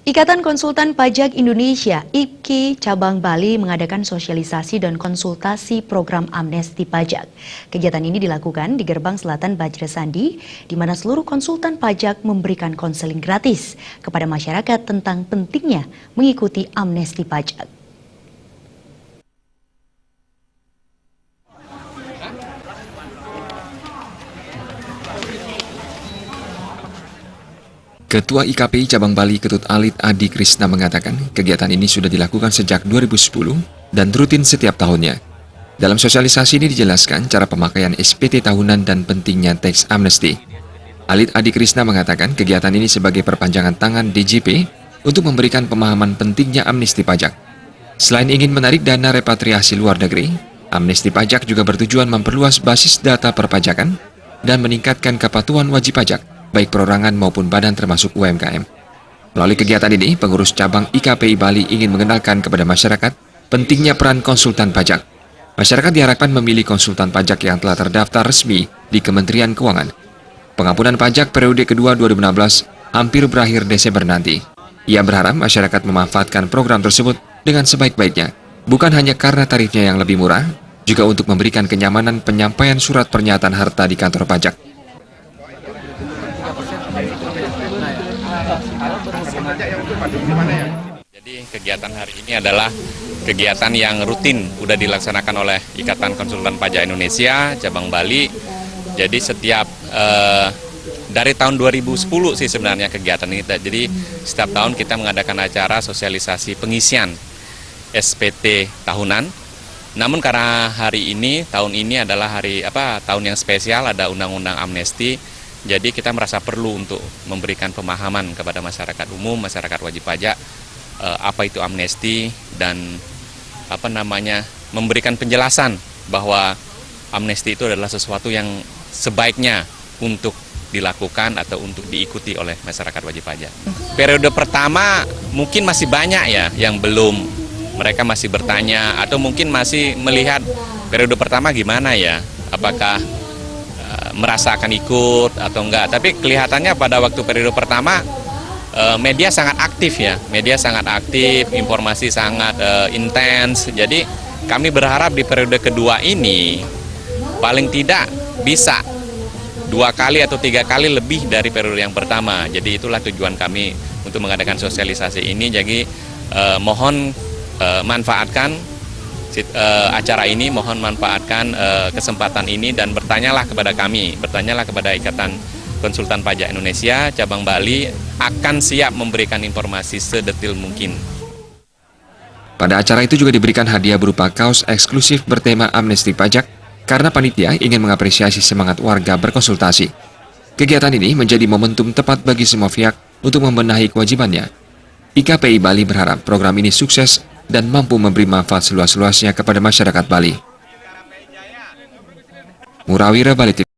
Ikatan Konsultan Pajak Indonesia (IPKI) Cabang Bali mengadakan sosialisasi dan konsultasi program amnesti pajak. Kegiatan ini dilakukan di Gerbang Selatan Bajrasandi, di mana seluruh konsultan pajak memberikan konseling gratis kepada masyarakat tentang pentingnya mengikuti amnesti pajak. Ketua IKPI Cabang Bali Ketut Alit Adi Krisna mengatakan kegiatan ini sudah dilakukan sejak 2010 dan rutin setiap tahunnya. Dalam sosialisasi ini dijelaskan cara pemakaian SPT tahunan dan pentingnya tax amnesty. Alit Adi Krisna mengatakan kegiatan ini sebagai perpanjangan tangan DJP untuk memberikan pemahaman pentingnya amnesti pajak. Selain ingin menarik dana repatriasi luar negeri, amnesti pajak juga bertujuan memperluas basis data perpajakan dan meningkatkan kepatuhan wajib pajak, baik perorangan maupun badan termasuk UMKM. Melalui kegiatan ini, pengurus cabang IKPI Bali ingin mengenalkan kepada masyarakat pentingnya peran konsultan pajak. Masyarakat diharapkan memilih konsultan pajak yang telah terdaftar resmi di Kementerian Keuangan. Pengampunan pajak periode kedua 2016 hampir berakhir Desember nanti. Ia berharap masyarakat memanfaatkan program tersebut dengan sebaik-baiknya, bukan hanya karena tarifnya yang lebih murah, juga untuk memberikan kenyamanan penyampaian surat pernyataan harta di kantor pajak. Jadi kegiatan hari ini adalah kegiatan yang rutin udah dilaksanakan oleh Ikatan Konsultan Pajak Indonesia Cabang Bali. Jadi setiap dari tahun 2010 sih sebenarnya kegiatan ini. Jadi setiap tahun kita mengadakan acara sosialisasi pengisian SPT tahunan. Namun karena tahun ini adalah tahun yang spesial, ada undang-undang amnesti. Jadi kita merasa perlu untuk memberikan pemahaman kepada masyarakat umum, masyarakat wajib pajak, apa itu amnesti dan memberikan penjelasan bahwa amnesti itu adalah sesuatu yang sebaiknya untuk dilakukan atau untuk diikuti oleh masyarakat wajib pajak. Periode pertama mungkin masih banyak ya yang belum, mereka masih bertanya atau mungkin masih melihat periode pertama gimana ya, apakah merasa akan ikut atau enggak. Tapi kelihatannya pada waktu periode pertama media sangat aktif ya, media sangat aktif, informasi sangat intens. Jadi kami berharap di periode kedua ini paling tidak bisa 2 kali atau 3 kali lebih dari periode yang pertama. Jadi itulah tujuan kami untuk mengadakan sosialisasi ini. Jadi mohon manfaatkan acara ini, mohon manfaatkan kesempatan ini dan bertanyalah kepada kami, bertanyalah kepada Ikatan Konsultan Pajak Indonesia Cabang Bali, akan siap memberikan informasi sedetil mungkin. Pada acara itu juga diberikan hadiah berupa kaos eksklusif bertema amnesti pajak karena panitia ingin mengapresiasi semangat warga berkonsultasi. Kegiatan ini menjadi momentum tepat bagi semua pihak untuk membenahi kewajibannya. IKPI Bali berharap program ini sukses dan mampu memberi manfaat seluas-luasnya kepada masyarakat Bali. Murawira Bali.